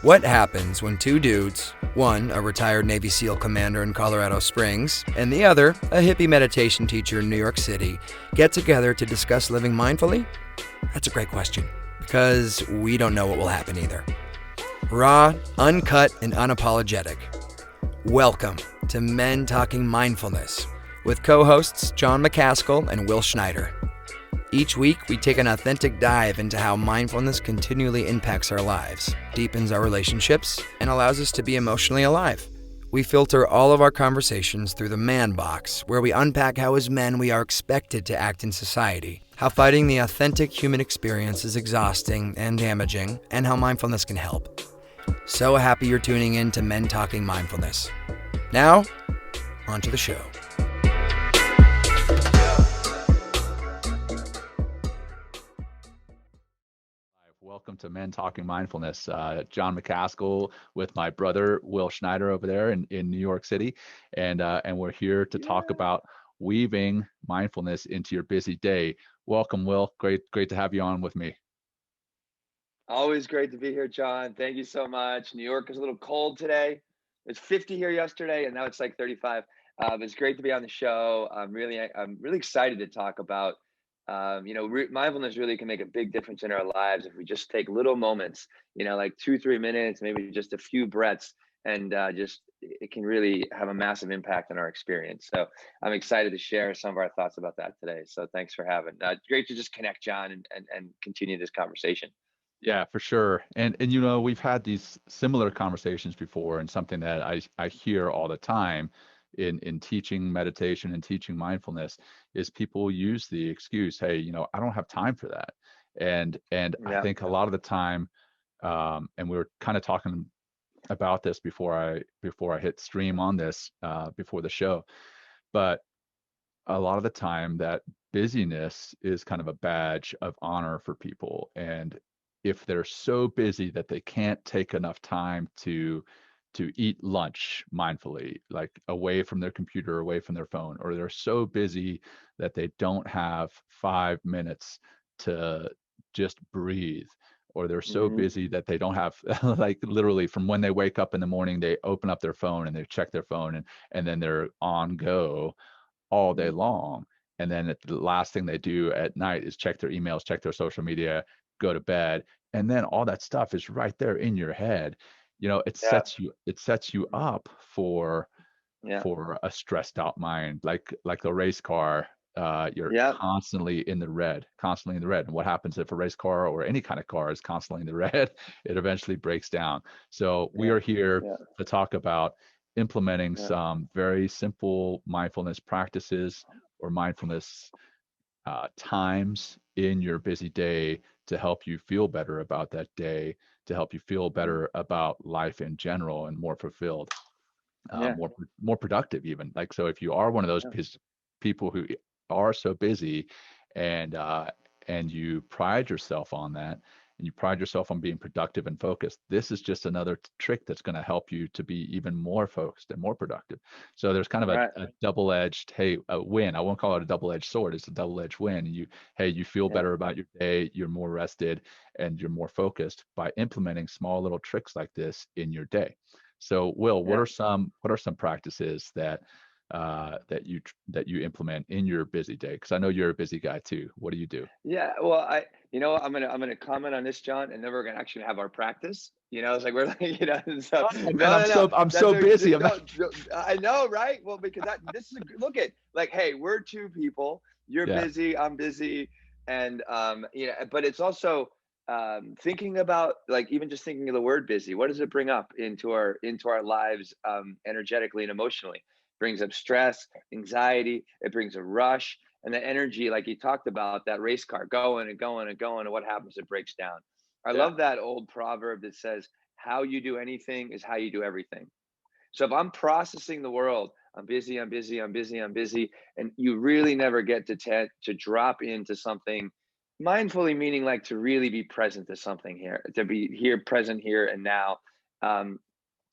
What happens when two dudes, one a retired Navy SEAL commander in Colorado Springs, and the other a hippie meditation teacher in New York City, get together to discuss living mindfully? That's a great question, because we don't know what will happen either. Raw, uncut, and unapologetic. Welcome to Men Talking Mindfulness with co-hosts John McCaskill and Will Schneider. Each week, we take an authentic dive into how mindfulness continually impacts our lives, deepens our relationships, and allows us to be emotionally alive. We filter all of our conversations through the man box, where we unpack how as men we are expected to act in society, how fighting the authentic human experience is exhausting and damaging, and how mindfulness can help. So happy you're tuning in to Men Talking Mindfulness. Now, on to the show. Welcome to Men Talking Mindfulness. John McCaskill with my brother Will Schneider over there in New York City, and we're here to talk about weaving mindfulness into your busy day. Welcome, Will. Great to have you on with me. Always great to be here, John. Thank you so much. New York is a little cold today. It's 50 here yesterday, and now it's like 35. It's great to be on the show. I'm really excited to talk about mindfulness really can make a big difference in our lives if we just take little moments, like 2-3 minutes, maybe just a few breaths, and it can really have a massive impact on our experience. So I'm excited to share some of our thoughts about that today. So thanks for having. Great to just connect, John, and continue this conversation. Yeah, for sure. And we've had these similar conversations before, and something that I hear all the time in teaching meditation and teaching mindfulness is people use the excuse, hey, I don't have time for that. And I Yeah. think a lot of the time, and we were kind of talking about this before I hit stream on this before the show, but a lot of the time that busyness is kind of a badge of honor for people. And if they're so busy that they can't take enough time to eat lunch mindfully, like away from their computer, away from their phone, or they're so busy that they don't have 5 minutes to just breathe, or they're so Hmm. busy that they don't have like literally from when they wake up in the morning, they open up their phone and they check their phone, and then they're on go all day long. And then the last thing they do at night is check their emails, check their social media, go to bed. And then all that stuff is right there in your head. It Yeah. sets you up for Yeah. a stressed out mind, like a race car. You're Yeah. constantly in the red. And what happens if a race car or any kind of car is constantly in the red? It eventually breaks down. So we Yeah. are here Yeah. to talk about implementing Yeah. some very simple mindfulness practices or mindfulness times in your busy day to help you feel better about that day, to help you feel Mm. better about life in general and more fulfilled, Yeah. more productive even. Like, so if you are one of those Yeah. people who are so busy, and you pride yourself on that, and you pride yourself on being productive and focused, this is just another trick that's going to help you to be even more focused and more productive. So there's kind of Right. a double-edged, hey, a win. I won't call it a double-edged sword. It's a double-edged win. You feel Yeah. better about your day, you're more rested, and you're more focused by implementing small little tricks like this in your day. So, Will, what Yeah. are some practices that you implement in your busy day? Because I know you're a busy guy too. What do you do? Yeah. Well, I'm gonna comment on this, John, and then we're gonna actually have our practice. It's like we're like, so Oh man, no, no, no. I'm That's so busy. I'm no, I know, right? Well, because this is look at like, hey, we're two people. You're yeah, busy, I'm busy, and but it's also thinking about like even just thinking of the word busy. What does it bring up into our lives energetically and emotionally? Brings up stress, anxiety. It brings a rush and the energy, like you talked about, that race car going and going and going, and what happens? It breaks down. I yeah, love that old proverb that says, "How you do anything is how you do everything." So if I'm processing the world, I'm busy, I'm busy, I'm busy, I'm busy, and you really never get to drop into something mindfully, meaning like to really be present to something here, to be here, present here and now. Um,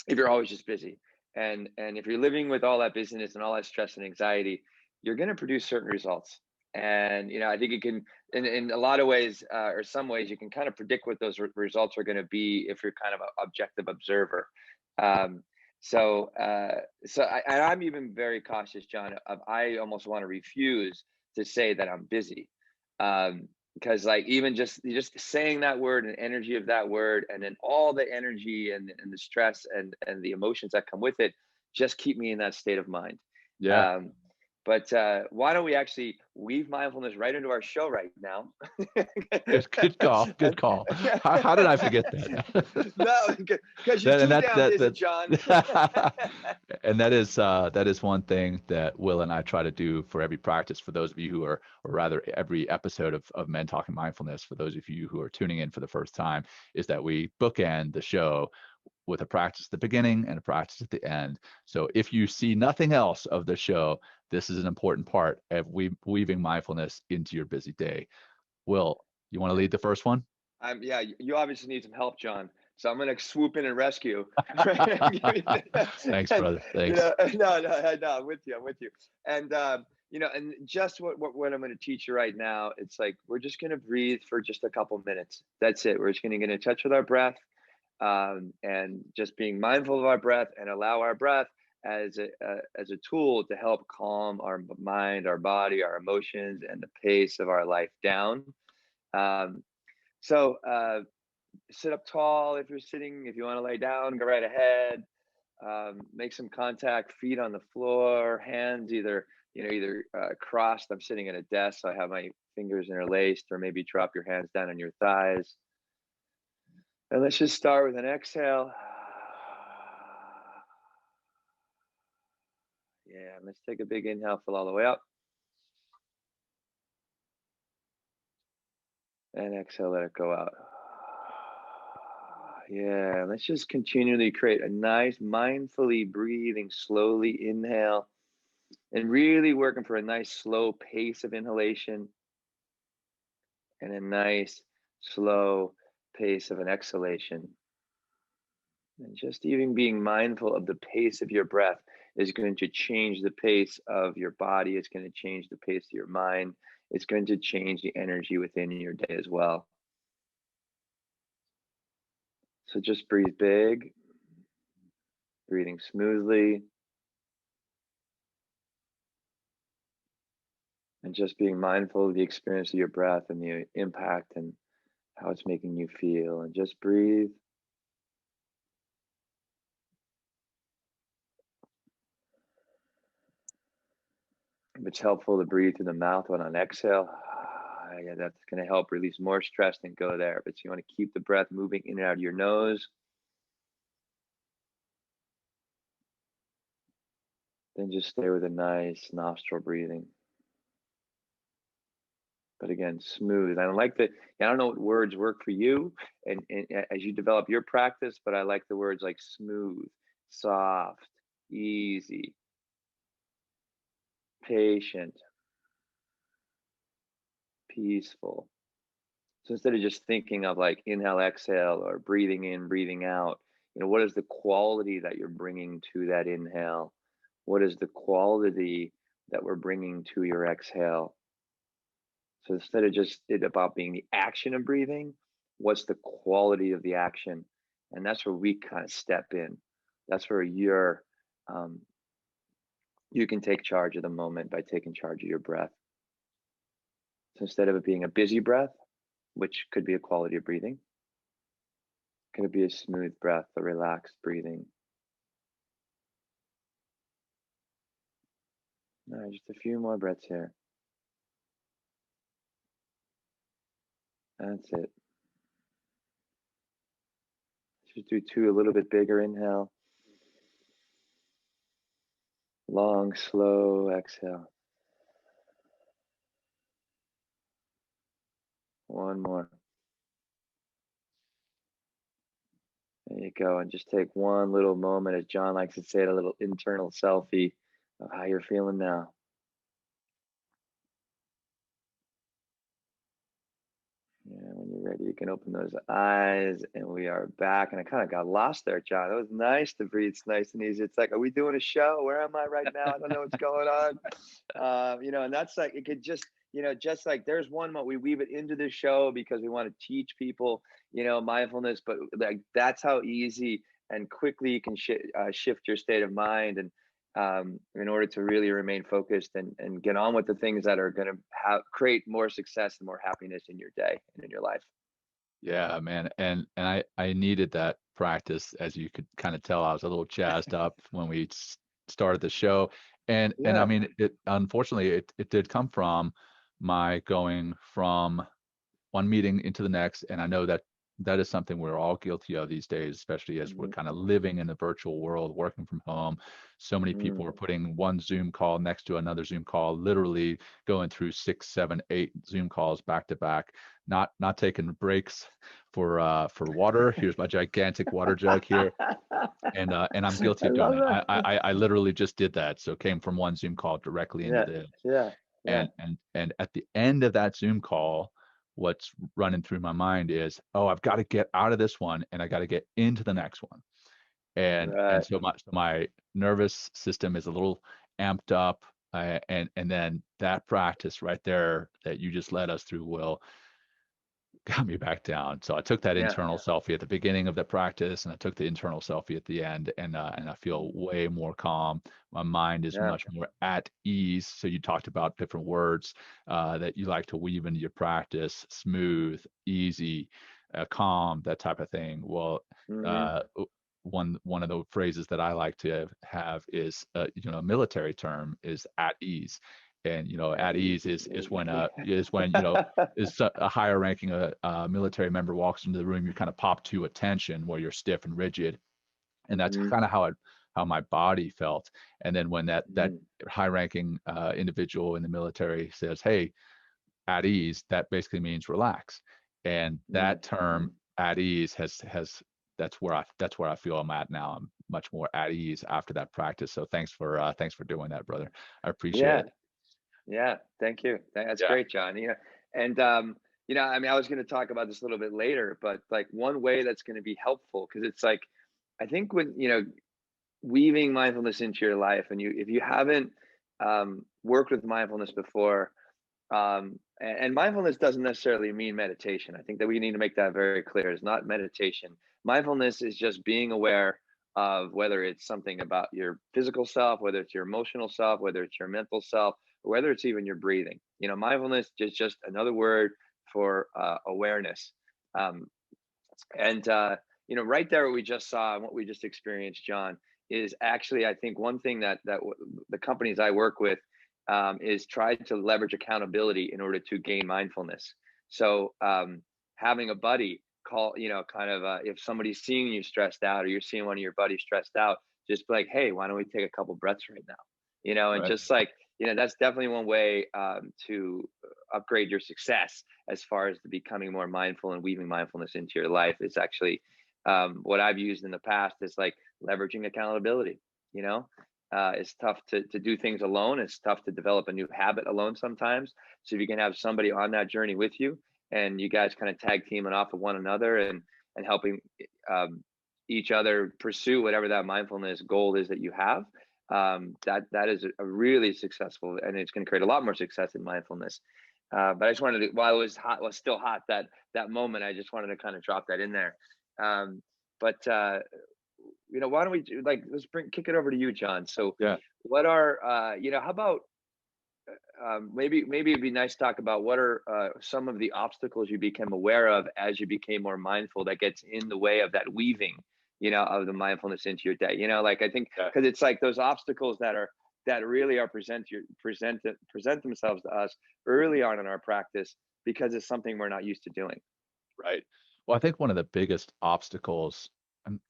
if you're always just busy, and if you're living with all that busyness and all that stress and anxiety, you're going to produce certain results. And, I think it can, in a lot of ways, or some ways, you can kind of predict what those results are going to be if you're kind of an objective observer. Um, and I'm even very cautious, John. I almost want to refuse to say that I'm busy, because like even just saying that word and energy of that word, and then all the energy and the stress and the emotions that come with it, just keep me in that state of mind. Yeah. But why don't we actually weave mindfulness right into our show right now? Good call. Good call. How did I forget that? No, because you're too damn busy, John. And that is one thing that Will and I try to do for every practice. For those of you who are, or rather every episode of Men Talking Mindfulness, for those of you who are tuning in for the first time, is that we bookend the show with a practice at the beginning and a practice at the end. So if you see nothing else of the show, this is an important part of weaving mindfulness into your busy day. Will, you want to lead the first one? Yeah, you obviously need some help, John. So I'm going to swoop in and rescue. Thanks, brother. Thanks. No, I'm with you. And, and just what I'm going to teach you right now, it's like, we're just going to breathe for just a couple minutes. That's it. We're just going to get in touch with our breath, and just being mindful of our breath, and allow our breath as a tool to help calm our mind, our body, our emotions, and the pace of our life down. So sit up tall if you're sitting. If you want to lay down, go right ahead. Make some contact, feet on the floor, hands either crossed. I'm sitting at a desk, so I have my fingers interlaced, or maybe drop your hands down on your thighs. And let's just start with an exhale. Yeah, let's take a big inhale, fill all the way up. And exhale, let it go out. Yeah, let's just continually create a nice, mindfully breathing, slowly inhale, and really working for a nice, slow pace of inhalation, and a nice, slow pace of an exhalation. And just even being mindful of the pace of your breath is going to change the pace of your body. It's going to change the pace of your mind. It's going to change the energy within your day as well. So just breathe big, breathing smoothly, and just being mindful of the experience of your breath and the impact and how it's making you feel. And just breathe. If it's helpful to breathe through the mouth on an exhale, yeah, that's going to help release more stress than go there. But you want to keep the breath moving in and out of your nose. Then just stay with a nice nostril breathing. But again, smooth. I don't know what words work for you and as you develop your practice, but I like the words like smooth, soft, easy, patient, peaceful. So instead of just thinking of like inhale, exhale, or breathing in, breathing out, what is the quality that you're bringing to that inhale? What is the quality that we're bringing to your exhale? So instead of just it about being the action of breathing, what's the quality of the action? And that's where we kind of step in. That's where you can take charge of the moment by taking charge of your breath. So instead of it being a busy breath, which could be a quality of breathing, could it be a smooth breath, a relaxed breathing? All right, just a few more breaths here. That's it. Just do two a little bit bigger inhale. Long, slow exhale. One more. There you go. And just take one little moment, as John likes to say, a little internal selfie of how you're feeling now. Yeah, when you're ready, you can open those eyes, and we are back. And I kind of got lost there, John. It was nice to breathe. It's nice and easy. It's like, are we doing a show? Where am I right now? I don't know what's going on. And that's like, it could just, just like there's one we weave it into the show because we want to teach people, mindfulness, but like that's how easy and quickly you can shift your state of mind, and in order to really remain focused and get on with the things that are going to create more success and more happiness in your day and in your life. Yeah, man. And I needed that practice. As you could kind of tell, I was a little jazzed up when we started the show. And I Yeah. mean, it unfortunately it did come from my going from one meeting into the next. And I know that that is something we're all guilty of these days, especially as we're Mhm. kind of living in the virtual world, working from home. So many people are Mm. putting one Zoom call next to another Zoom call, literally going through 6, 7, 8 Zoom calls back to back, not taking breaks for water. Here's my gigantic water jug here. And I'm guilty I of doing love that. that. I literally just did that. So came from one Zoom call directly into Yeah. this. Yeah. Yeah. And at the end of that Zoom call, what's running through my mind is, oh, I've got to get out of this one and I got to get into the next one. And Right. so my nervous system is a little amped up. And then that practice right there that you just led us through, Will, got me back down. So I took that Yeah. internal selfie at the beginning of the practice, and I took the internal selfie at the end, and I feel way more calm. My mind is Yeah. much more at ease. So you talked about different words that you like to weave into your practice: smooth, easy, calm, that type of thing. Well, Hmm. uh, one of the phrases that I like to have is, a military term is at ease. And At at ease. ease is when is a higher ranking military member walks into the room, you kind of pop to attention where you're stiff and rigid, and that's Hmm. kind of how my body felt. And then when that Hmm. high ranking individual in the military says, "Hey, at ease," that basically means relax. And Hmm. that term at ease has that's where I feel I'm at now. I'm much more at ease after that practice. So thanks for doing that, brother. I appreciate Yeah. it. Yeah. Thank you. That's Yeah. great, John. Yeah. And I mean, I was going to talk about this a little bit later, but like one way that's going to be helpful, because it's like, I think when weaving mindfulness into your life, and if you haven't worked with mindfulness before, and mindfulness doesn't necessarily mean meditation. I think that we need to make that very clear. It's not meditation. Mindfulness is just being aware of whether it's something about your physical self, whether it's your emotional self, whether it's your mental self, or whether it's even your breathing. Mindfulness is just another word for awareness. Um, and right there, what we just saw and what we just experienced, John, is actually, I think, one thing that the companies I work with is try to leverage accountability in order to gain mindfulness. So having a buddy call, kind of if somebody's seeing you stressed out, or you're seeing one of your buddies stressed out, just be like, hey, why don't we take a couple breaths right now? And Right. just like, that's definitely one way to upgrade your success as far as to becoming more mindful and weaving mindfulness into your life. Is actually what I've used in the past is like leveraging accountability. It's tough to do things alone. It's tough to develop a new habit alone sometimes. So if you can have somebody on that journey with you, and you guys kind of tag teaming off of one another, and helping each other pursue whatever that mindfulness goal is that you have, that is a really successful, and it's going to create a lot more success in mindfulness. But I just wanted to, while it was hot, was still hot, that moment, I just wanted to kind of drop that in there. But why don't we let's kick it over to you, John. So Yeah. what are how about maybe it'd be nice to talk about what are some of the obstacles you became aware of as you became more mindful that gets in the way of that weaving, of the mindfulness into your day. Like, I think, Yeah. because it's like those obstacles that really are present themselves to us early on in our practice, because it's something we're not used to doing. Right. Well, I think one of the biggest obstacles,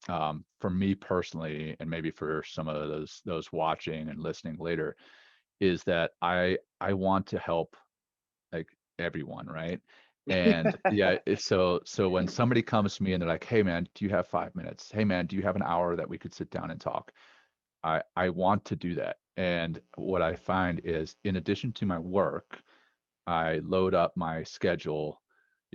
for me personally, and maybe for some of those watching and listening later, is that I want to help, like, everyone, right? And yeah, so when somebody comes to me and they're like, "Hey man, do you have 5 minutes? Hey man, do you have an hour that we could sit down and talk?" I want to do that. And what I find is, in addition to my work, I load up my schedule,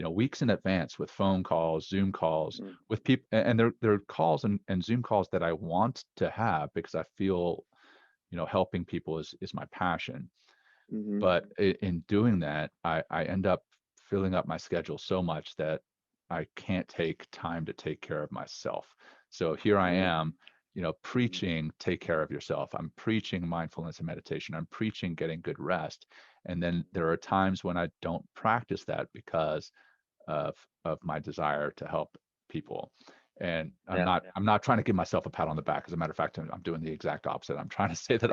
weeks in advance with phone calls, Zoom calls Mm. with people, and they're calls and Zoom calls that I want to have because I feel, helping people is my passion. But in doing that, I end up filling up my schedule so much that I can't take time to take care of myself. So here I am, preaching, take care of yourself. I'm preaching mindfulness and meditation. I'm preaching getting good rest. And then there are times when I don't practice that because of my desire to help people. And I'm Yeah. not trying to give myself a pat on the back. As a matter of fact, I'm doing the exact opposite. I'm trying to say that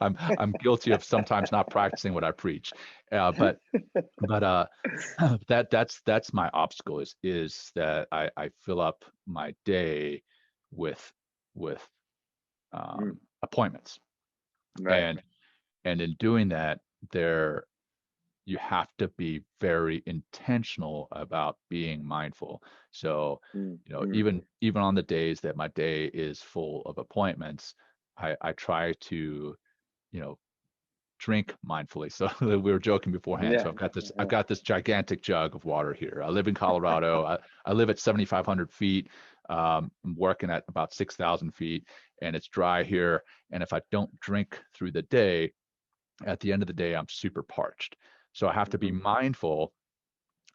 I'm guilty of sometimes not practicing what I preach. But that's my obstacle is that I fill up my day with with appointments. Right. And in doing that, there you have to be very intentional about being mindful. So, even on the days that my day is full of appointments, I try to, you know, drink mindfully. So we were joking beforehand. So Yeah. I've got this gigantic jug of water here. I live in Colorado. I live at 7,500 feet. I'm working at about 6,000 feet, and it's dry here. And if I don't drink through the day, at the end of the day, I'm super parched. So I have to be mindful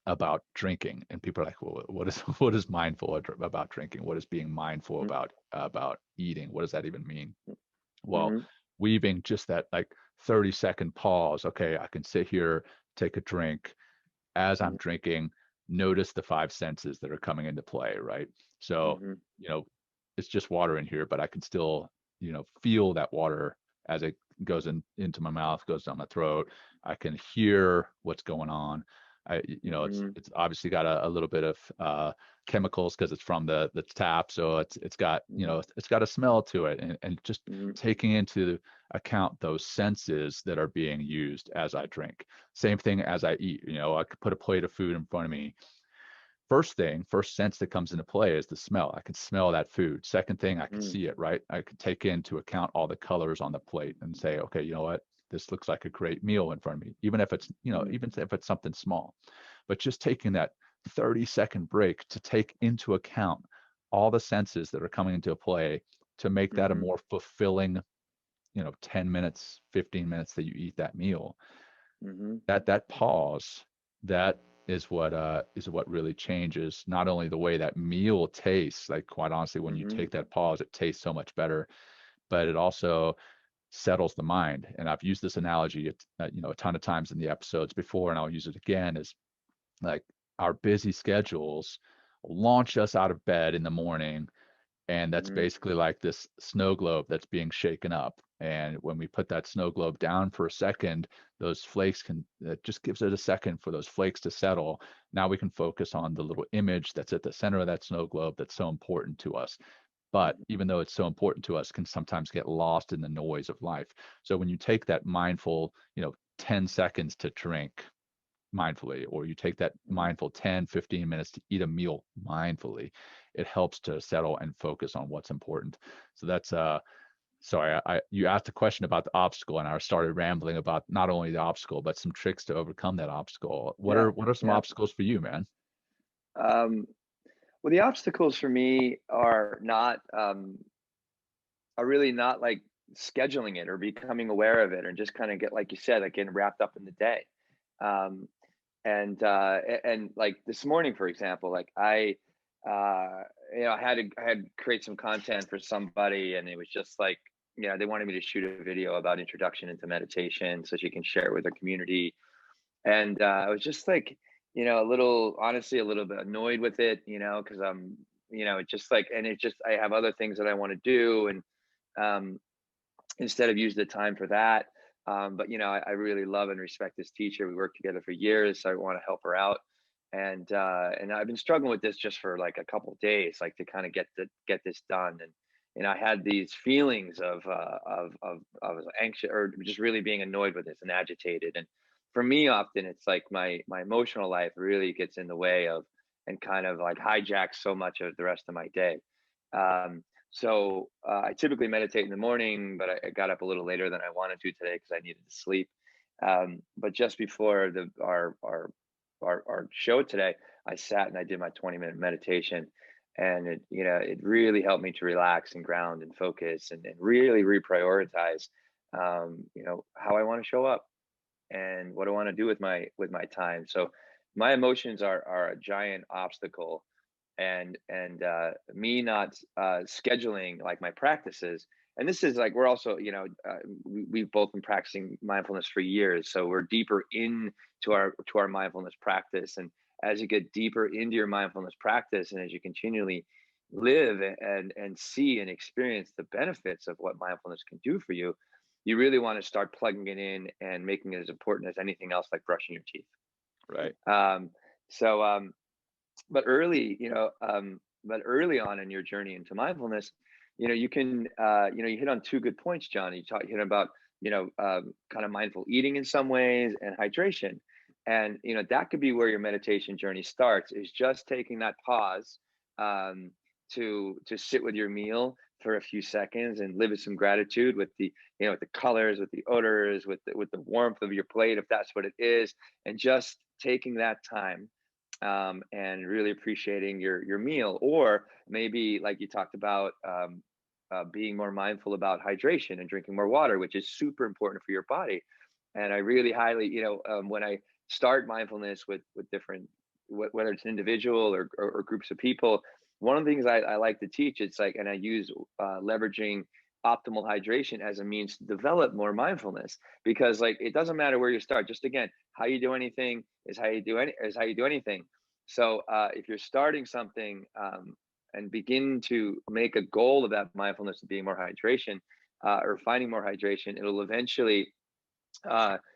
about drinking. And people are like, well, what is mindful about drinking? What is being mindful about eating? What does that even mean? Well, weaving just that like 30-second pause. Okay, I can sit here, take a drink. As I'm drinking, notice the five senses that are coming into play, right? So, you know, it's just water in here, but I can still, feel that water as it goes into my mouth, goes down my throat. I can hear what's going on. It's obviously got a little bit of chemicals because it's from the tap, so it's got it's got a smell to it, and just taking into account those senses that are being used as I drink. Same thing as I eat. I could put a plate of food in front of me. First sense that comes into play is the smell. I can smell that food. Second thing, I can see it, right? I can take into account all the colors on the plate and say, okay, you know what? This looks like a great meal in front of me, even if it's, even if it's something small. But just taking that 30-second break to take into account all the senses that are coming into play to make that a more fulfilling, 10 minutes, 15 minutes that you eat that meal. That pause, that is what really changes not only the way that meal tastes, like quite honestly, when you take that pause, it tastes so much better, but it also settles the mind. And I've used this analogy a ton of times in the episodes before, and I'll use it again, is like our busy schedules launch us out of bed in the morning, and that's basically like this snow globe that's being shaken up. And when we put that snow globe down for a second, those flakes it just gives it a second for those flakes to settle. Now we can focus on the little image that's at the center of that snow globe that's so important to us. But even though it's so important to us, can sometimes get lost in the noise of life. So when you take that mindful, 10 seconds to drink mindfully, or you take that mindful 10, 15 minutes to eat a meal mindfully, it helps to settle and focus on what's important. So that's sorry, you asked a question about the obstacle, and I started rambling about not only the obstacle but some tricks to overcome that obstacle. What are some obstacles for you, man? Um, well, the obstacles for me are really not like scheduling it or becoming aware of it, or just kind of get, like you said, like getting wrapped up in the day. Um, and like this morning, for example, like uh, I had to create some content for somebody, and it was just like, they wanted me to shoot a video about introduction into meditation so she can share it with her community. And I was just like, honestly, a little bit annoyed with it, because it's just like, and it just, I have other things that I want to do, and um, instead of use the time for that. But I really love and respect this teacher. We worked together for years, so I want to help her out. And I've been struggling with this just for like a couple of days, like to kind of get this done. And I had these feelings of anxious, or just really being annoyed with this and agitated. And for me, often it's like my emotional life really gets in the way of, and kind of like hijacks so much of the rest of my day. Um, so I typically meditate in the morning, but I got up a little later than I wanted to today because I needed to sleep. But just before our show today, I sat and I did my 20-minute meditation, and it really helped me to relax and ground and focus, and really reprioritize how I want to show up. and what do I want to do with my time. So my emotions are a giant obstacle, and me not scheduling like my practices. And this is like, we're also, we've both been practicing mindfulness for years, so we're deeper into our mindfulness practice. And as you get deeper into your mindfulness practice, and as you continually live and see and experience the benefits of what mindfulness can do for you, you really want to start plugging it in and making it as important as anything else, like brushing your teeth. Right. So but early, but early on in your journey into mindfulness, you can, you hit on two good points, John. You hit about, kind of mindful eating in some ways, and hydration. And, that could be where your meditation journey starts, is just taking that pause, to sit with your meal for a few seconds and live with some gratitude, with the, with the colors, with the odors, with the warmth of your plate, if that's what it is, and just taking that time, and really appreciating your meal. Or maybe, like you talked about, being more mindful about hydration and drinking more water, which is super important for your body. And I really highly, when I start mindfulness with different, whether it's an individual or groups of people, one of the things I like to teach, it's like, and I use leveraging optimal hydration as a means to develop more mindfulness. Because, like, it doesn't matter where you start, just again, how you do anything is how you do anything. So if you're starting something, and begin to make a goal of that mindfulness of being more hydration, or finding more hydration, it'll eventually,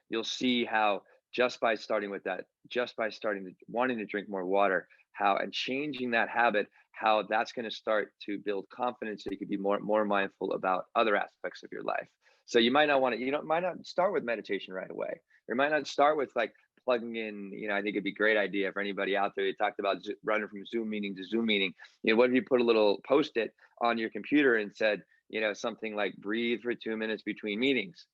you'll see how, just by starting with that, just by starting to wanting to drink more water, how, and changing that habit, how that's going to start to build confidence, so you can be more mindful about other aspects of your life. So you might not want to, might not start with meditation right away. Or might not start with, like, plugging in, I think it'd be a great idea for anybody out there. You talked about running from Zoom meeting to Zoom meeting. What if you put a little post-it on your computer and said, something like, breathe for 2 minutes between meetings?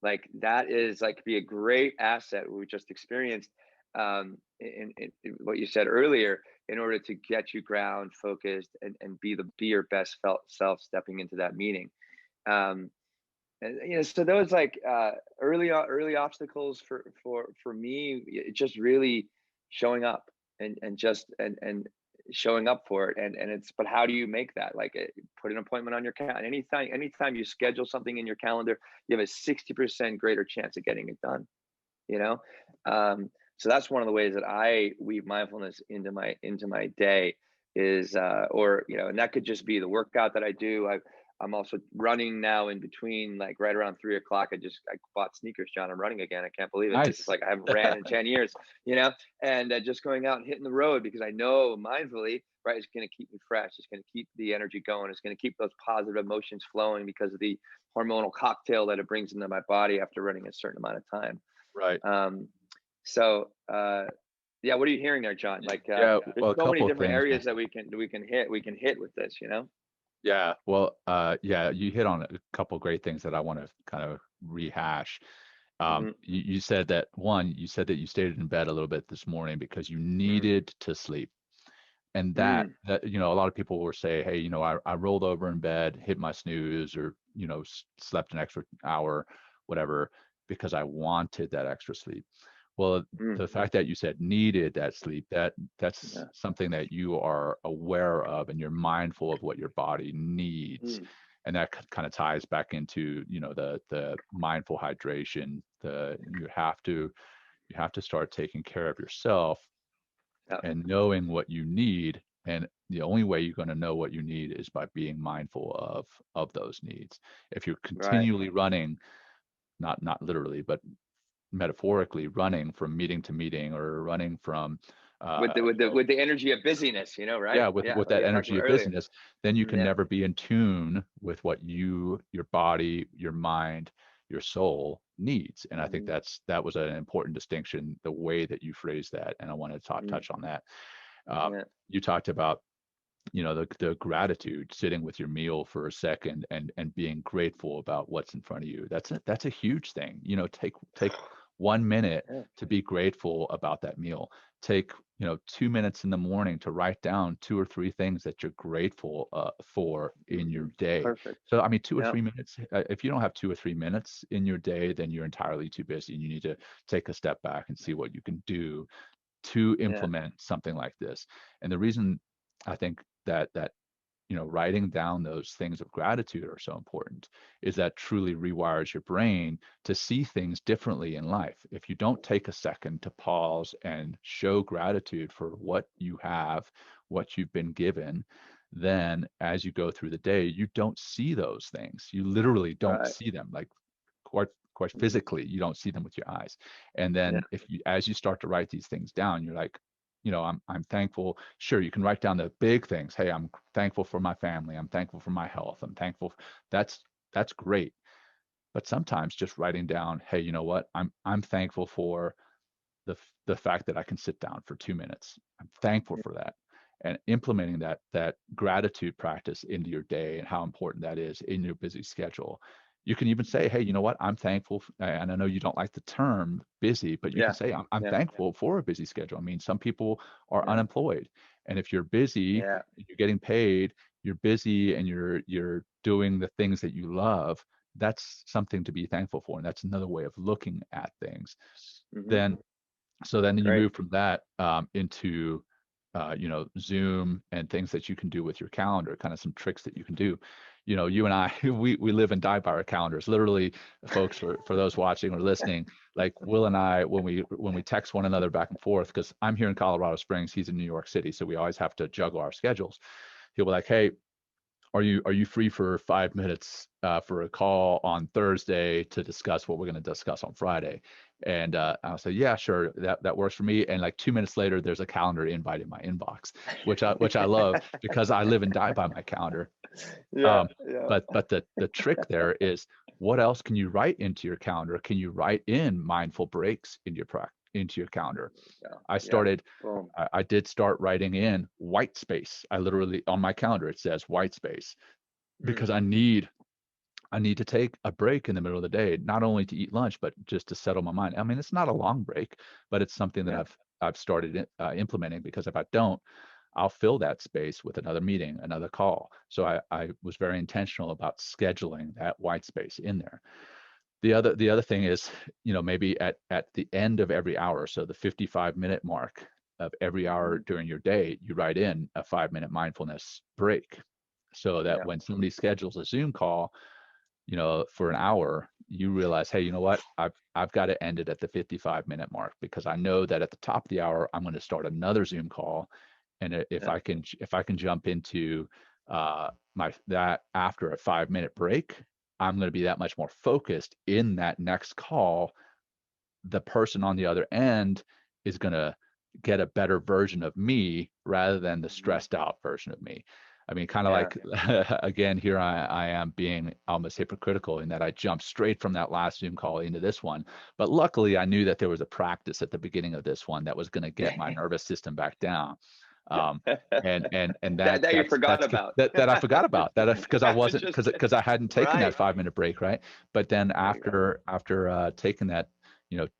Like, that is, like, be a great asset we just experienced, in what you said earlier, in order to get you ground focused, and be your best self stepping into that meeting. And so those, like, early obstacles for me, just really showing up, and showing up for it. And it's, but how do you make that, like, put an appointment on your calendar? Anytime you schedule something in your calendar, you have a 60% greater chance of getting it done. So that's one of the ways that I weave mindfulness into my day, is, and that could just be the workout that I do. I'm also running now in between, like right around 3 o'clock. I bought sneakers, John. I'm running again. I can't believe it. This is Nice. like, I haven't ran in 10 years, and just going out and hitting the road, because I know mindfully, right, it's going to keep me fresh. It's going to keep the energy going. It's going to keep those positive emotions flowing, because of the hormonal cocktail that it brings into my body after running a certain amount of time. Right. So, yeah, what are you hearing there, John? Like, Yeah. there's Well, a so many couple of different things. areas that we can hit with this, Yeah. Well, yeah, you hit on a couple great things that I want to kind of rehash. Mm-hmm. You said that you you stayed in bed a little bit this morning because you Mm-hmm. needed to sleep. And that, a lot of people will say, hey, I rolled over in bed, hit my snooze, or, slept an extra hour, whatever, because I wanted that extra sleep. Well, the fact that you said needed that sleep, that's Yeah. something that you are aware of, and you're mindful of what your body needs. And that kind of ties back into, the mindful hydration. You have to start taking care of yourself, Yeah. and knowing what you need. And the only way you're going to know what you need is by being mindful of those needs. If you're Right. continually running, not literally, but metaphorically running from meeting to meeting, or running from With the energy of busyness, right? yeah, with Yeah, with like that I talked energy about of earlier. business, then you can Yeah. never be in tune with what your body, your mind, your soul needs. And I think Mm-hmm. that was an important distinction, the way that you phrased that, and I want to touch on that. Yeah. You talked about, the gratitude, sitting with your meal for a second, and being grateful about what's in front of you. That's a huge thing. Take 1 minute Yeah. to be grateful about that meal. Take 2 minutes in the morning to write down 2 or 3 things that you're grateful for in your day. Perfect. So I mean, 2 or 3 minutes. Yeah. If you don't have 2 or 3 minutes in your day, then you're entirely too busy, and you need to take a step back and see what you can do to Yeah. implement something like this. And the reason I think that writing down those things of gratitude are so important is that truly rewires your brain to see things differently in life. If you don't take a second to pause and show gratitude for what you have, what you've been given, then as you go through the day, you don't see those things. You literally don't Right. see them. Like quite Mhm. physically, you don't see them with your eyes. And Yeah. then as you start to write these things down, you're like, I'm thankful. Sure, you can write down the big things. Hey, I'm thankful for my family. I'm thankful for my health. I'm thankful. That's great. But sometimes just writing down, hey, you know what? I'm thankful for the fact that I can sit down for 2 minutes. I'm thankful Yeah. for that. And implementing that gratitude practice into your day and how important that is in your busy schedule. You can even say, hey, you know what? I'm thankful. And I know you don't like the term busy, but you can Yeah. say, I'm Yeah. thankful for a busy schedule. I mean, some people are Yeah. unemployed. And if you're busy, Yeah. you're getting paid, you're busy and you're doing the things that you love, that's something to be thankful for. And that's another way of looking at things. Hmm. Then so then you Great. move from that into Zoom and things that you can do with your calendar, kind of some tricks that you can do. You and I, we live and die by our calendars. Literally, folks, for those watching or listening, like Will and I, when we text one another back and forth, because I'm here in Colorado Springs, he's in New York City, so we always have to juggle our schedules. He'll be like, "Hey, are you free for 5 minutes for a call on Thursday to discuss what we're going to discuss on Friday?" And I'll say, yeah, sure, that works for me. And like 2 minutes later, there's a calendar invite in my inbox, which I love because I live and die by my calendar. Yeah. Um, Yeah. but the trick there is, what else can you write into your calendar? Can you write in mindful breaks into your calendar? Yeah. I Yeah. started Boom. I did start writing in white space. I literally, on my calendar, it says white space, Mm. because I need to take a break in the middle of the day, not only to eat lunch, but just to settle my mind. I mean, it's not a long break, but it's something that Yeah. I've started implementing, because if I don't, I'll fill that space with another meeting, another call. So I was very intentional about scheduling that white space in there. The other thing is, maybe at the end of every hour, so the 55-minute mark of every Hmm. hour during your day, you write in a 5-minute mindfulness break, so that Yeah. when somebody schedules a Zoom call, for an hour, you realize, hey, you know what? I've got to end it at the 55-minute mark, because I know that at the top of the hour, I'm going to start another Zoom call. And if Yeah. I can jump into my that after a 5-minute break, I'm going to be that much more focused in that next call. The person on the other end is going to get a better version of me rather than the Hmm. stressed out version of me. I mean, kind of Yeah. like, again, here I am being almost hypocritical in that I jumped straight from that last Zoom call into this one. But luckily, I knew that there was a practice at the beginning of this one that was going to get my nervous system back down. Um, and that that that you forgot about. that I forgot about that, because I I was wasn't, just because kidding. I hadn't taken that Right. 5-minute break, right? But then There you go. after taking that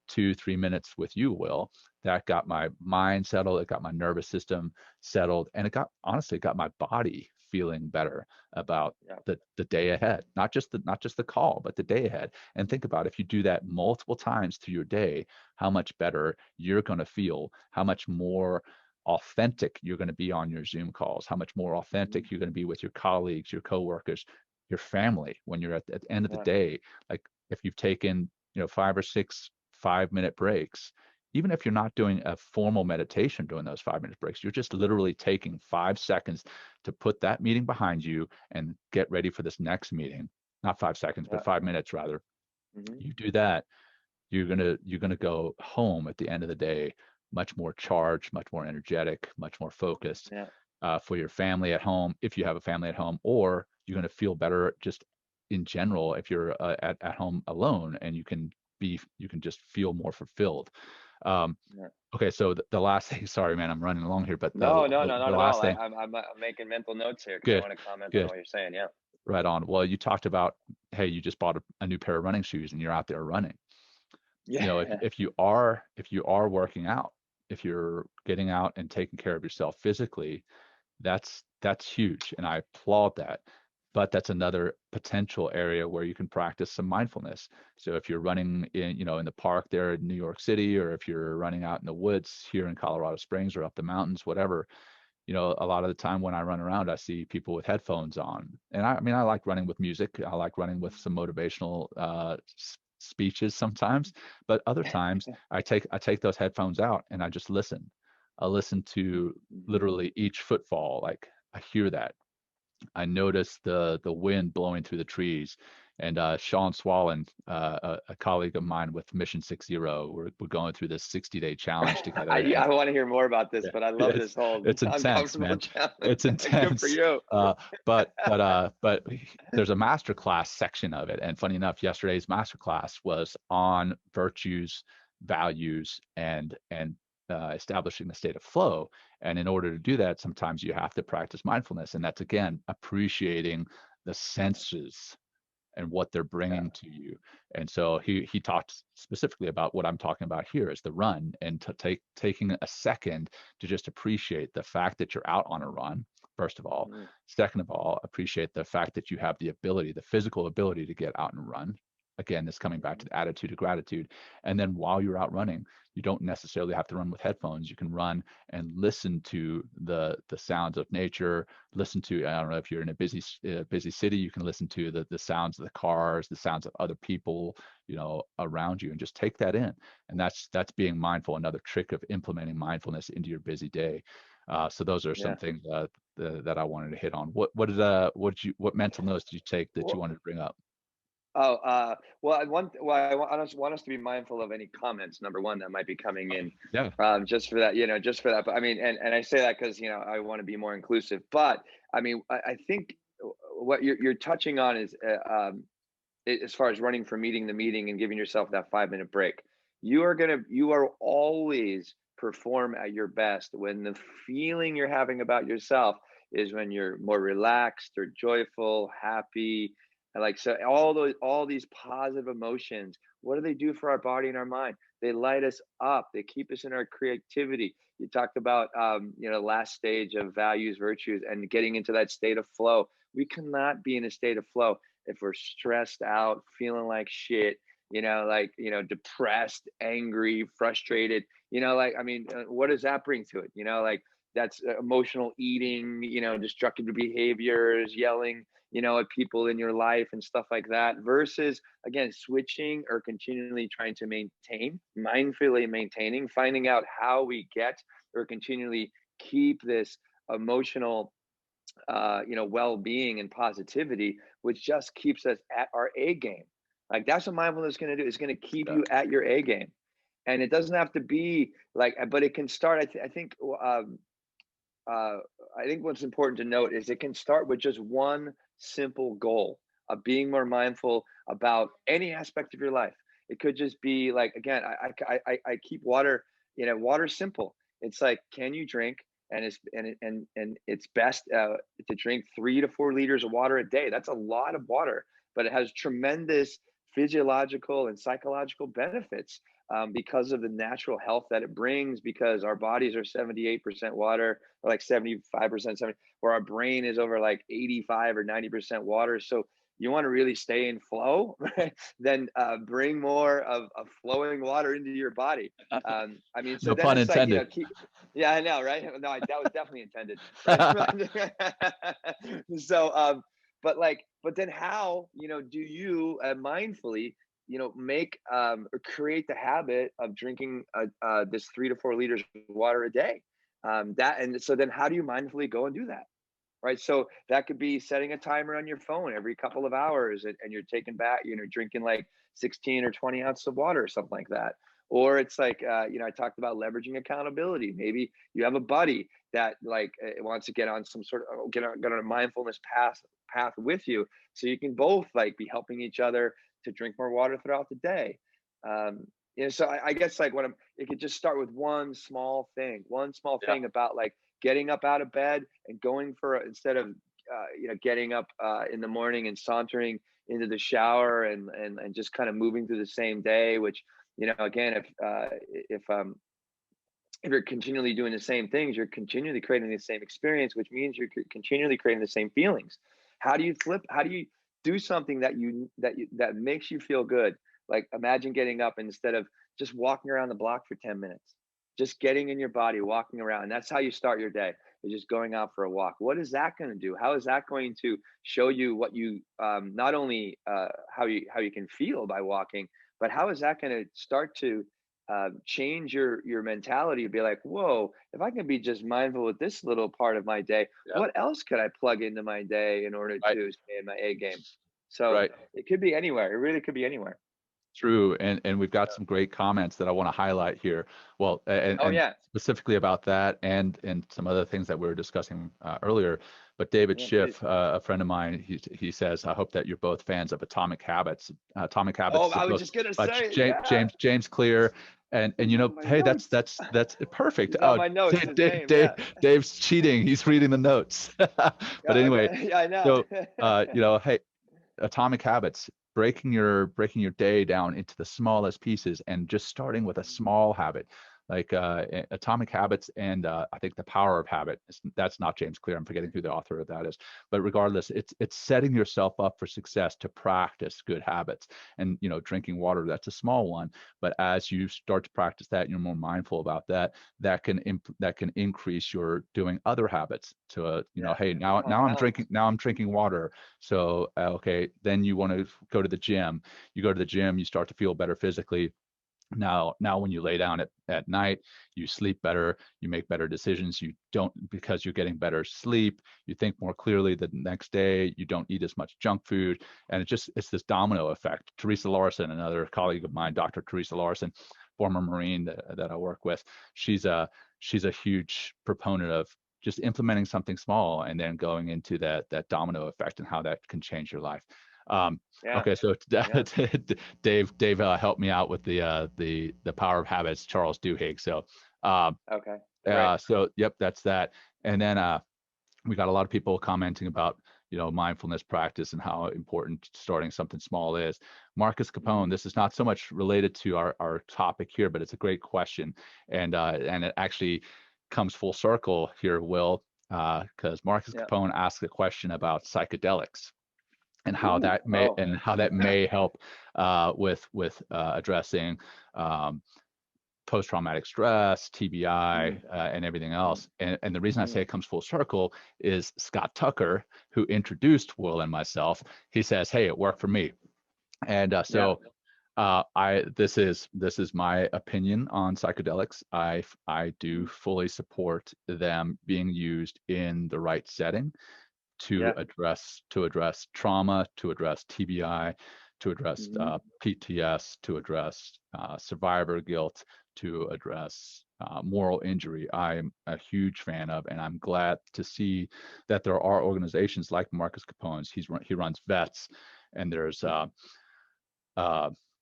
2-3 minutes with you, Will, that got my mind settled, it got my nervous system settled, and it got my body feeling better about Yeah. the day ahead, not just the call, but the day ahead. And think about, if you do that multiple times through your day, how much better you're going to feel, how much more authentic you're going to be on your Zoom calls, how much more Hmm. authentic you're going to be with your colleagues, your coworkers, your family, when you're at the end of the Yeah. day. Like, if you've taken 5 or 6 5-minute breaks, even if you're not doing a formal meditation during those 5-minute breaks, you're just literally taking 5 seconds to put that meeting behind you and get ready for this next meeting. Not 5 seconds, but Yeah. 5 minutes rather. Hmm. You do that, you're gonna go home at the end of the day much more charged, much more energetic, much more focused, Yeah. for your family at home, if you have a family at home, or you're going to feel better just in general if you're at home alone, and you can just feel more fulfilled. Um, Yeah. okay, so the last thing, sorry man, I'm running along here, but No, no, the, no, the not at last all. thing, I'm making mental notes here because I good, want to comment on good, what you're saying. Yeah. right on. Well, you talked about, hey, you just bought a new pair of running shoes and you're out there running. You know, Yeah. if you are working out, if you're getting out and taking care of yourself physically, that's huge, and I applaud that. But that's another potential area where you can practice some mindfulness. So if you're running in, in the park there in New York City, or if you're running out in the woods here in Colorado Springs or up the mountains, whatever, a lot of the time when I run around, I see people with headphones on. And I mean, I like running with music. I like running with some motivational speeches sometimes, but other times I take those headphones out and I just listen. I listen to Mhm. literally each footfall. Like I hear that. I noticed the wind blowing through the trees. And Sean Swallen, a colleague of mine with Mission 60, we're going through this 60-day challenge together. I And want to hear more about this, yeah, but I yeah, love this whole it's intense, uncomfortable man. challenge. It's Good for intense. you. But there's a masterclass section of it. And funny enough, yesterday's masterclass was on virtues, values, and establishing the state of flow. And in order to do that, sometimes you have to practice mindfulness. And that's again appreciating the senses and what they're Yeah. bringing to you. And so he talked specifically about what I'm talking about here is the run, and to taking a second to just appreciate the fact that you're out on a run. First of all, Mm. second of all, appreciate the fact that you have the ability, the physical ability to get out and run. Again, this coming back to Mhm. the attitude of gratitude. And then while you're out running, you don't necessarily have to run with headphones. You can run and listen to the sounds of nature. Listen to, I don't know, if you're in a busy city, you can listen to the sounds of the cars, the sounds of other people, around you, and just take that in. And that's being mindful. Another trick of implementing mindfulness into your busy day. So those are some Yeah. things that I wanted to hit on. What mental notes did you take that you Well, wanted to bring up? oh, I just want us to be mindful of any comments, number one, that might be coming in, Yeah. just for that, just for that. But I mean, and I say that because, I want to be more inclusive. But I mean, I think what you're touching on is, as far as running from meeting to meeting and giving yourself that 5-minute break. You are always perform at your best when the feeling you're having about yourself is when you're more relaxed or joyful, happy, and like, so all these positive emotions, what do they do for our body and our mind? They light us up. They keep us in our creativity. You talked about, last stage of values, virtues, and getting into that state of flow. We cannot be in a state of flow if we're stressed out, feeling like shit, depressed, angry, frustrated, like, I mean, what does that bring to it? Like, that's emotional eating, destructive behaviors, yelling, at people in your life and stuff like that, versus, again, switching or continually trying to maintain, mindfully maintaining, finding out how we get or continually keep this emotional, well-being and positivity, which just keeps us at our A game. Like, that's what mindfulness is going to do. It's going to keep Yeah. you at your A game, and it doesn't have to be like, but it can start. Uh, I think what's important to note is it can start with just one simple goal of being more mindful about any aspect of your life. It could just be like, again, I keep water. Water's simple. It's like, can you drink? And it's best to drink 3 to 4 liters of water a day. That's a lot of water, but it has tremendous physiological and psychological benefits, because of the natural health that it brings. Because our bodies are 78% water, or like 75%, 70, where our brain is over like 85 or 90% water. So you want to really stay in flow, right? Then bring more of flowing water into your body. I mean, so No then pun it's like, intended. yeah, I know, right? No, that was definitely intended, right? So, but then how, do you mindfully, make or create the habit of drinking this 3 to 4 liters of water a day? And so then how do you mindfully go and do that? Right. So that could be setting a timer on your phone every couple of hours, and you're taking back, drinking like 16 or 20 ounces of water or something like that. Or it's like, I talked about leveraging accountability. Maybe you have a buddy that like wants to get on some sort of get on a mindfulness path with you, so you can both like be helping each other to drink more water throughout the day. Um, so I guess like it could just start with one small Yeah. thing about like getting up out of bed and going for instead of getting up in the morning and sauntering into the shower and just kind of moving through the same day, which Again, if you're continually doing the same things, you're continually creating the same experience, which means you're continually creating the same feelings. How do you flip? How do you do something that makes you feel good? Like, imagine getting up and instead of just walking around the block for 10 minutes, just getting in your body, walking around. And that's how you start your day, is just going out for a walk. What is that going to do? How is that going to show you what you, not only how you can feel by walking, but how is that going to start to change your mentality to be like, whoa, if I can be just mindful with this little part of my day, Yep. what else could I plug into my day in order Right. to stay in my A game? So Right. it could be anywhere. It really could be anywhere. True, and we've got some great comments that I want to highlight here. Well, and Yeah. specifically about that, and some other things that we were discussing earlier. But David Yeah, Schiff, a friend of mine, he says, I hope that you're both fans of Atomic Habits. Atomic Habits Oh, is a I was book just gonna by say, yeah. James Clear, and It's on my hey, that's notes. perfect. It's on Oh, my notes. His name, Dave, yeah. Dave's cheating. He's reading the notes. But Yeah, anyway, okay. Yeah, I know. so hey, Atomic Habits, breaking your day down into the smallest pieces and just starting with a small habit, like Atomic Habits, and I think The Power of Habit. That's not James Clear. I'm forgetting who the author of that is. But regardless, it's setting yourself up for success to practice good habits. And drinking water, that's a small one. But as you start to practice that, you're more mindful about that. That can increase your doing other habits. To Yeah, hey, now compounds. I'm drinking water. So okay, then you want to go to the gym. You go to the gym, you start to feel better physically. Now when you lay down at night, you sleep better, you make better decisions, you don't, because you're getting better sleep, you think more clearly the next day, you don't eat as much junk food, and it's this domino effect. Teresa Larson, another colleague of mine, Dr. Teresa Larson, former Marine that I work with, she's a huge proponent of just implementing something small and then going into that domino effect and how that can change your life. Yeah, Okay, so yeah. Dave helped me out with the Power of Habits, Charles Duhigg. So Okay, great. so yep, that's that. And then we got a lot of people commenting about mindfulness practice and how important starting something small is. Marcus Capone, this is not so much related to our topic here, but it's a great question, and it actually comes full circle here, Will, because Marcus Yeah. Capone asked a question about psychedelics and how Ooh. that Oh. may help with addressing post-traumatic stress, TBI, and everything else. And the reason I say it comes full circle is Scott Tucker, who introduced Will and myself. He says, "Hey, it worked for me," and Yeah. this is my opinion on psychedelics. I do fully support them being used in the right setting to Yeah. address trauma, to address TBI, to address PTS, to address survivor guilt, to address moral injury. I'm a huge fan of, and I'm glad to see that there are organizations like Marcus Capone's. He runs Vets, and there's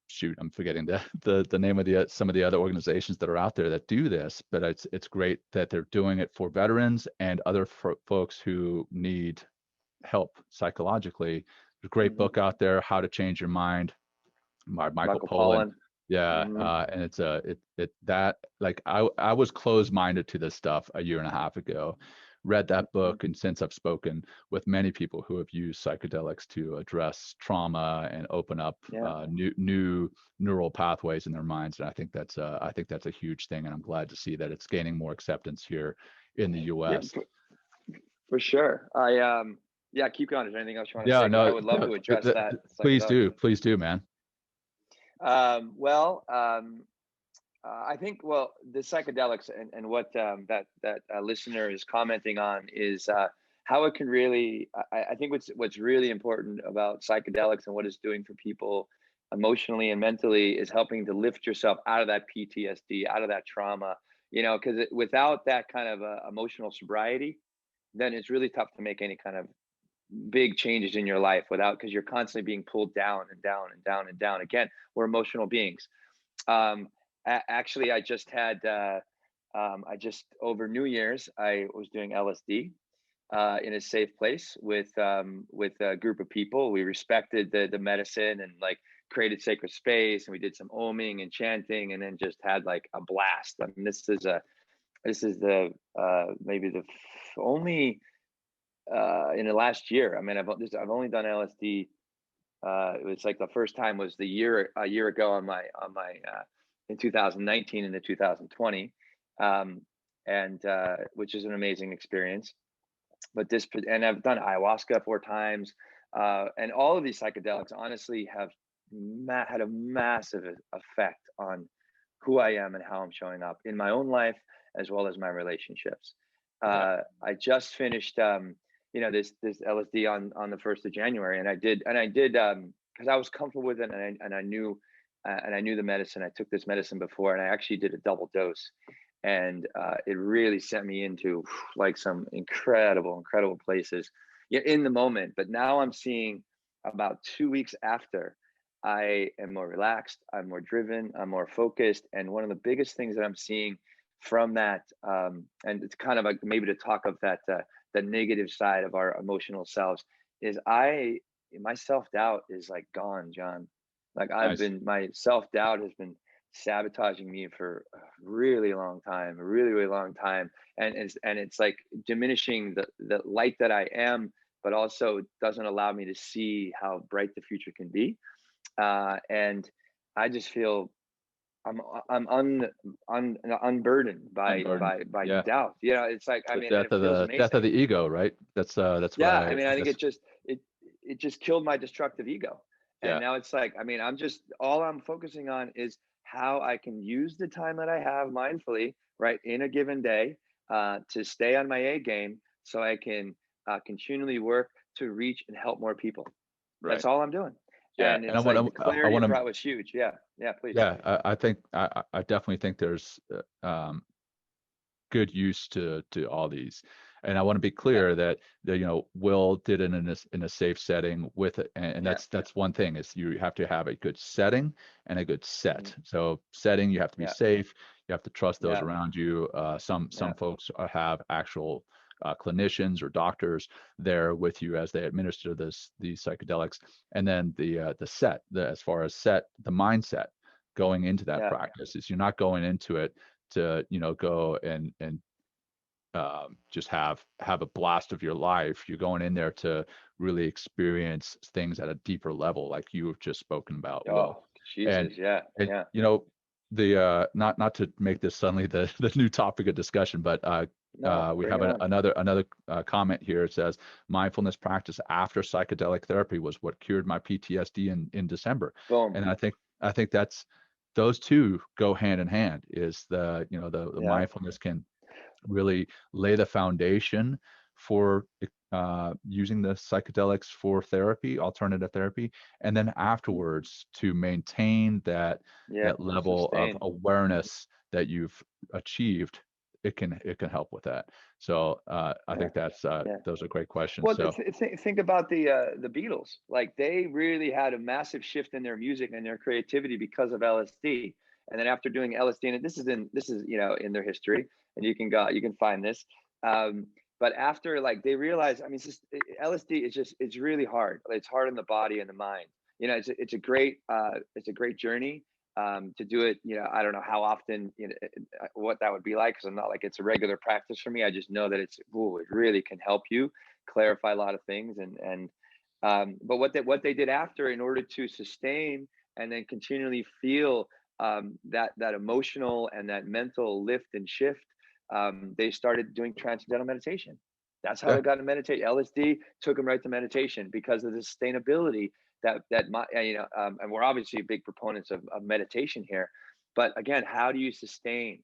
shoot, I'm forgetting the name of some of the other organizations that are out there that do this, but it's great that they're doing it for veterans and other folks who need help psychologically. There's a great book out there, How to Change Your Mind, by Michael Michael Pollan. Pollan. Yeah, and it's that, like, I was closed-minded to this stuff a year and a half ago. Read that book, and since I've spoken with many people who have used psychedelics to address trauma and open up new neural pathways in their minds, and I think that's a huge thing, and I'm glad to see that it's gaining more acceptance here in the Yeah, U.S. for sure. Yeah, keep going. Is there anything else you want to Yeah, say? Because I no, would love to address that psychedelics. please do, man. Well, I think, the psychedelics and what that listener is commenting on is how it can really. I think what's really important about psychedelics and what it's doing for people emotionally and mentally is helping to lift yourself out of that PTSD, out of that trauma. Because without that kind of emotional sobriety, then it's really tough to make any kind of big changes in your life because you're constantly being pulled down and down and down and down. Again, we're emotional beings. Actually, I just had, over New Year's, I was doing LSD in a safe place with a group of people. We respected the medicine and like created sacred space, and we did some oming and chanting, and then just had like a blast. I mean, this is the maybe the only in the last year. I mean, I've only done LSD. It was like the first time was a year ago on my in 2019 into 2020, and which is an amazing experience. But and I've done ayahuasca 4 times, and all of these psychedelics honestly have had a massive effect on who I am and how I'm showing up in my own life as well as my relationships. I just finished this LSD on the 1st of January, and I did because I was comfortable with it, and I knew the medicine. I took this medicine before, and I actually did a double dose, and it really sent me into like some incredible places in the moment. But now I'm seeing about 2 weeks after, I am more relaxed, I'm more driven, I'm more focused. And one of the biggest things that I'm seeing from that, and it's kind of like maybe to talk of that, the negative side of our emotional selves, is my self-doubt is like gone, John. Like my self-doubt has been sabotaging me for a really long time, and it's like diminishing the light that I am, but also doesn't allow me to see how bright the future can be. And I just feel I'm unburdened by doubt. It's like, I mean, death of the ego, right? That's I mean, I think it just killed my destructive ego. And now it's like, I mean, all I'm focusing on is how I can use the time that I have mindfully, right, in a given day, to stay on my A game, so I can continually work to reach and help more people. Right. That's all I'm doing. Yeah, and it's the clarity you brought was huge. Yeah, please. Yeah, I think I definitely think there's good use to all these, and I want to be clear that Will did it in a safe setting with it, and that's one thing, is you have to have a good setting and a good set. Mm-hmm. So setting, you have to be safe, you have to trust those around you. Some folks have actual clinicians or doctors there with you as they administer these psychedelics, and then the as far as the mindset going into that practice is you're not going into it to go and just have a blast of your life. You're going in there to really experience things at a deeper level, like you have just spoken about. Oh, Jesus, and the not to make this suddenly the new topic of discussion, but we have another comment here. It says, mindfulness practice after psychedelic therapy was what cured my PTSD in December. Boom. And I think that's, those two go hand in hand. Is the mindfulness can really lay the foundation for using the psychedelics for therapy, alternative therapy, and then afterwards to maintain that level of awareness that you've achieved. It can help with that. So I think that's those are great questions. Well, think about the Beatles. Like, they really had a massive shift in their music and their creativity because of LSD. And then after doing LSD, and this is in their history, and you can find this. But after, like, they realized, I mean, LSD it's really hard. It's hard on the body and the mind. It's a great journey. To do it, I don't know how often, what that would be like, because I'm not like it's a regular practice for me. I just know that it really can help you clarify a lot of things. But what they did after, in order to sustain and then continually feel that emotional and that mental lift and shift, they started doing transcendental meditation. That's how they got to meditate. LSD took them right to meditation because of the sustainability and we're obviously big proponents of meditation here. But again, how do you sustain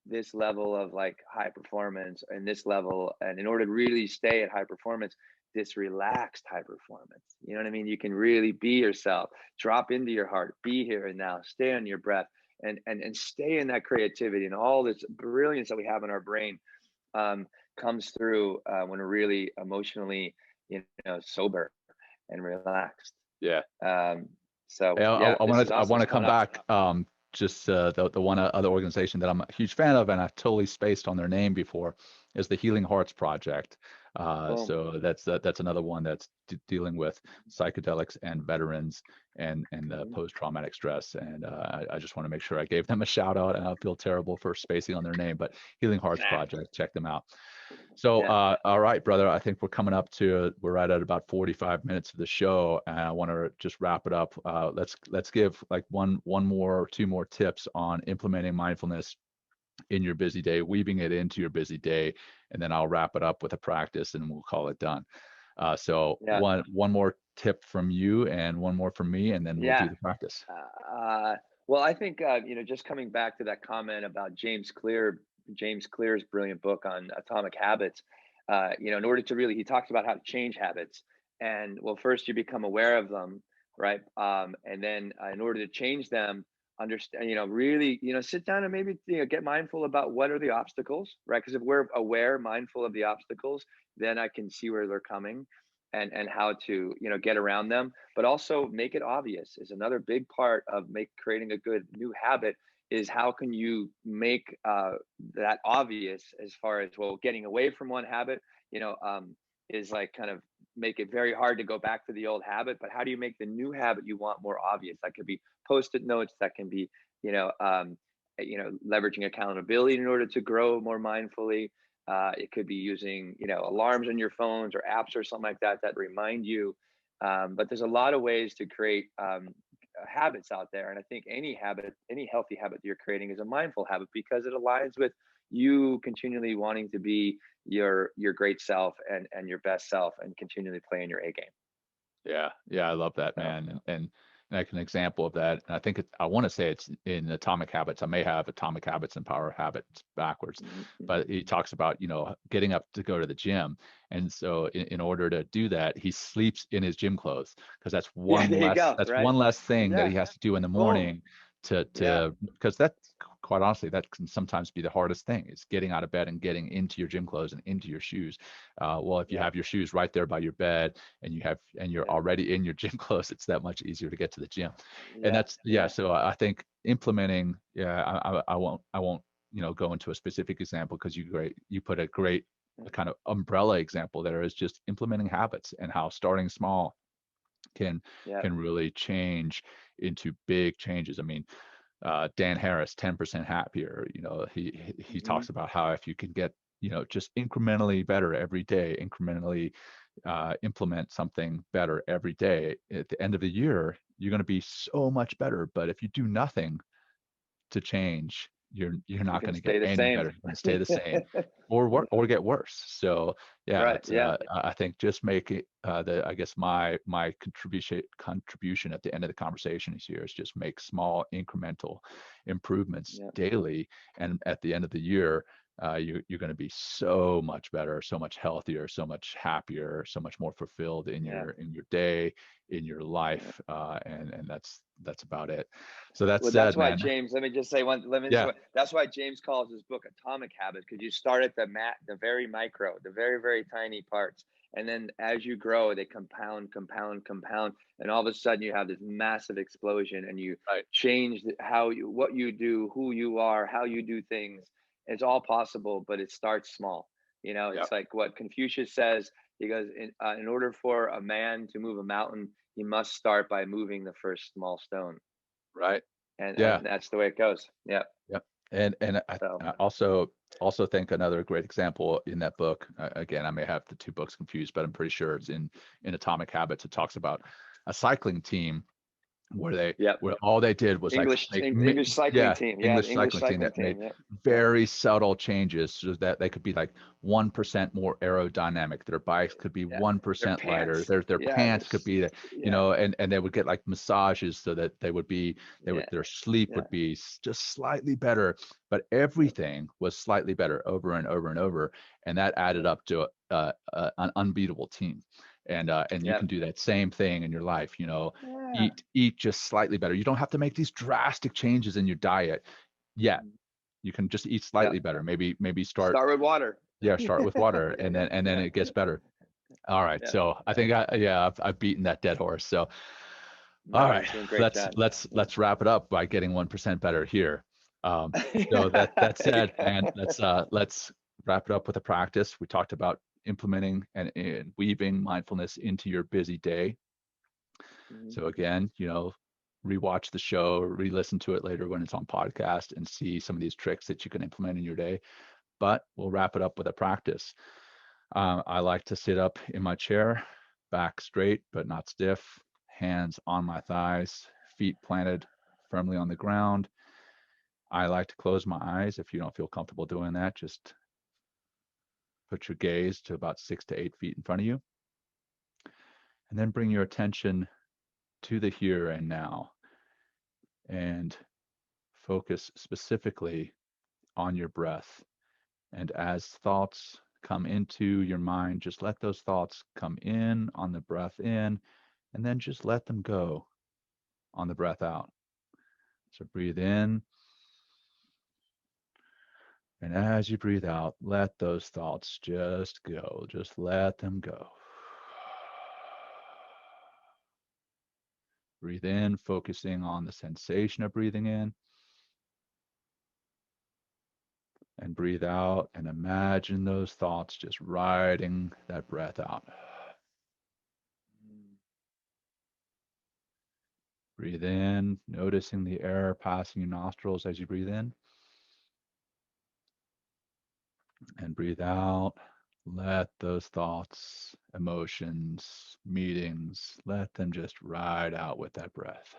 this level of like high performance, and this level, and in order to really stay at high performance, this relaxed high performance, you know what I mean? You can really be yourself, drop into your heart, be here and now, stay on your breath, and stay in that creativity, and all this brilliance that we have in our brain comes through when we're really emotionally sober and relaxed. I want to come back. Just the one other organization that I'm a huge fan of, and I've totally spaced on their name before, is the Healing Hearts Project. Boom. So that's another one that's dealing with psychedelics and veterans and post-traumatic stress. And I just want to make sure I gave them a shout out, and I feel terrible for spacing on their name, but Healing Hearts Project, check them out. So, all right, brother, I think we're right at about 45 minutes of the show, and I want to just wrap it up. Let's give like one more or two more tips on implementing mindfulness in your busy day, weaving it into your busy day, and then I'll wrap it up with a practice and we'll call it done. So one more tip from you and one more from me, and then we'll do the practice. Well, I think just coming back to that comment about James Clear's brilliant book on atomic habits. In order to really, he talks about how to change habits, and well, first you become aware of them, right? And then in order to change them, understand, really, sit down and maybe get mindful about what are the obstacles, right? Because if we're aware, mindful of the obstacles, then I can see where they're coming and how to get around them. But also make it obvious is another big part of creating a good new habit. Is how can you make that obvious, as far as, well, getting away from one habit is like kind of make it very hard to go back to the old habit. But how do you make the new habit you want more obvious? That could be post-it notes, that can be leveraging accountability in order to grow more mindfully. It could be using alarms on your phones or apps or something like that remind you. But there's a lot of ways to create habits out there, and I think any healthy habit you're creating is a mindful habit, because it aligns with you continually wanting to be your great self and your best self, and continually playing your A game. Yeah, I love that, man. And like an example of that, and I think I want to say it's in Atomic Habits. I may have Atomic Habits and Power Habits backwards, but he talks about getting up to go to the gym, and so in order to do that, he sleeps in his gym clothes, because that's one less thing that he has to do in the morning because that's, quite honestly, that can sometimes be the hardest thing, is getting out of bed and getting into your gym clothes and into your shoes. Well, if you have your shoes right there by your bed and you're already in your gym clothes, it's that much easier to get to the gym. And that's so I think implementing, I won't go into a specific example, because you put a great kind of umbrella example there, is just implementing habits, and how starting small can really change into big changes. I mean, Dan Harris, 10% happier, he talks about how if you can get just incrementally better every day, incrementally implement something better every day, at the end of the year you're going to be so much better. But if you do nothing to change, you're not going to get any better. You're going to stay the same or get worse. So I think just make it I guess my contribution at the end of the conversation here is just make small incremental improvements daily, and at the end of the year you're going to be so much better, so much healthier, so much happier, so much more fulfilled in your day, in your life, and that's about it. So that's why man. James, let me just say that's why James calls his book Atomic Habits, because you start at the very micro, the very, very tiny parts, and then as you grow, they compound, and all of a sudden you have this massive explosion, and you change what you do, who you are, how you do things. It's all possible, but it starts small. It's like what Confucius says. He goes, in order for a man to move a mountain, he must start by moving the first small stone. Right. And that's the way it goes. Yeah. And I also think another great example in that book, again, I may have the two books confused, but I'm pretty sure it's in Atomic Habits. It talks about a cycling team where all they did was English cycling team. English cycling team that made very subtle changes, so that they could be like 1% more aerodynamic. Their bikes could be 1% lighter. Their pants could be, and they would get like massages so that their sleep would be just slightly better, but everything was slightly better over and over and over, and that added up to an unbeatable team. And you can do that same thing in your life, eat just slightly better. You don't have to make these drastic changes in your diet yet. You can just eat slightly better. Maybe start with water. Start with water, and then it gets better. All right. So I think I've beaten that dead horse. So all right, let's wrap it up by getting 1% better here. So that said, man, let's wrap it up with a practice. We talked about implementing and weaving mindfulness into your busy day. So again, rewatch the show, re-listen to it later when it's on podcast, and see some of these tricks that you can implement in your day. But we'll wrap it up with a practice. I like to sit up in my chair, back straight but not stiff, hands on my thighs, feet planted firmly on the ground. I like to close my eyes. If you don't feel comfortable doing that, just put your gaze to about 6 to 8 feet in front of you. And then bring your attention to the here and now and focus specifically on your breath. And as thoughts come into your mind, just let those thoughts come in on the breath in, and then just let them go on the breath out. So breathe in. And as you breathe out, let those thoughts just go. Just let them go. Breathe in, focusing on the sensation of breathing in. And breathe out and imagine those thoughts just riding that breath out. Breathe in, noticing the air passing your nostrils as you breathe in. And breathe out. Let those thoughts, emotions, meetings, let them just ride out with that breath.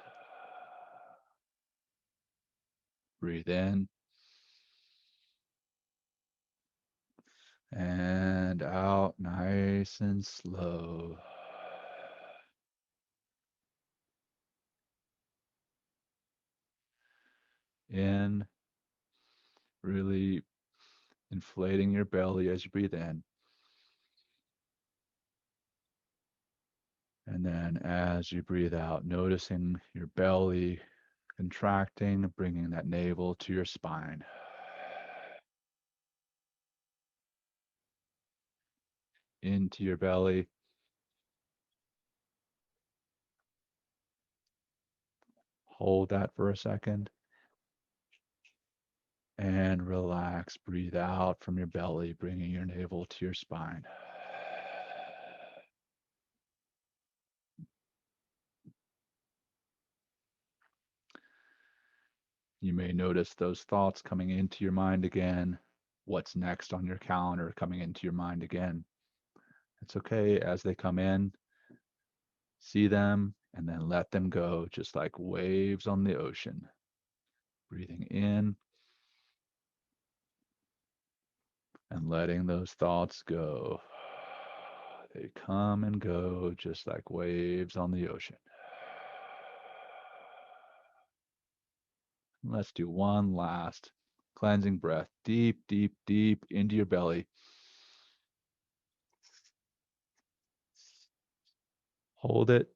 Breathe in. And out nice and slow. In, really inflating your belly as you breathe in. And then as you breathe out, noticing your belly contracting, bringing that navel to your spine. Into your belly. Hold that for a second. And relax. Breathe out from your belly, bringing your navel to your spine. You may notice those thoughts coming into your mind again. What's next on your calendar coming into your mind again. It's okay as they come in. See them and then let them go, just like waves on the ocean. Breathing in and letting those thoughts go. They come and go just like waves on the ocean. Let's do one last cleansing breath. Deep, deep, deep into your belly. Hold it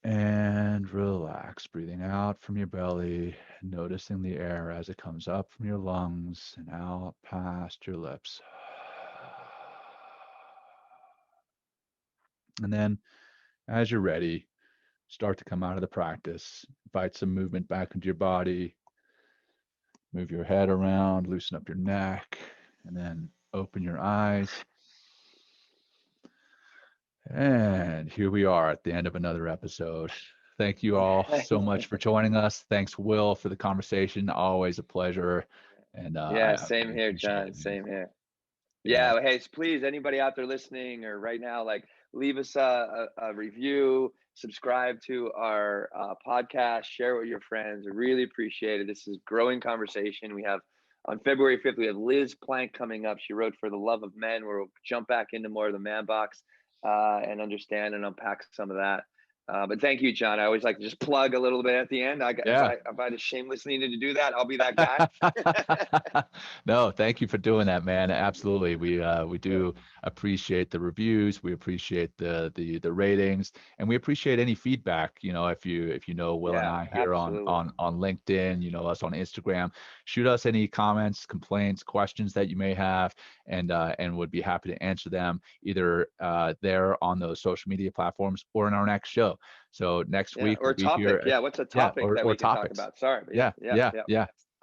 and relax. Breathing out from your belly, noticing the air as it comes up from your lungs and out past your lips. And then as you're ready, start to come out of the practice. Invite some movement back into your body. Move your head around, loosen up your neck, and then open your eyes. And here we are at the end of another episode. Thank you all so much for joining us. Thanks, Will, for the conversation. Always a pleasure. And yeah, same here, John. Same here. Yeah. Hey, please, anybody out there listening or right now, like, leave us a review, subscribe to our podcast, share it with your friends. I really appreciate it. This is growing conversation. We have on February 5th, we have Liz Plank coming up. She wrote For the Love of Men, where we'll jump back into more of the man box and understand and unpack some of that. But thank you, John. I always like to just plug a little bit at the end. If I just shamelessly need to do that, I'll be that guy. No, thank you for doing that, man. Absolutely. We do appreciate the reviews. We appreciate the ratings, and we appreciate any feedback. If you know Will and I here on LinkedIn, us on Instagram, shoot us any comments, complaints, questions that you may have, and would be happy to answer them either there on those social media platforms or in our next show. So next week or we'll be topic. here. What's a topic that we can talk about? Sorry. Yeah.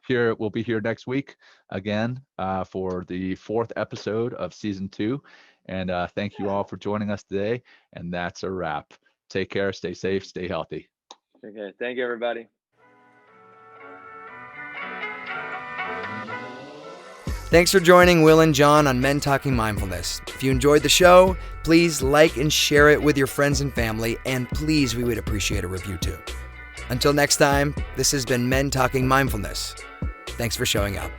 we'll be here next week again for the 4th episode of season 2. And thank you all for joining us today. And that's a wrap. Take care, stay safe, stay healthy. Okay, thank you, everybody. Thanks for joining Will and John on Men Talking Mindfulness. If you enjoyed the show, please like and share it with your friends and family, and please, we would appreciate a review too. Until next time, this has been Men Talking Mindfulness. Thanks for showing up.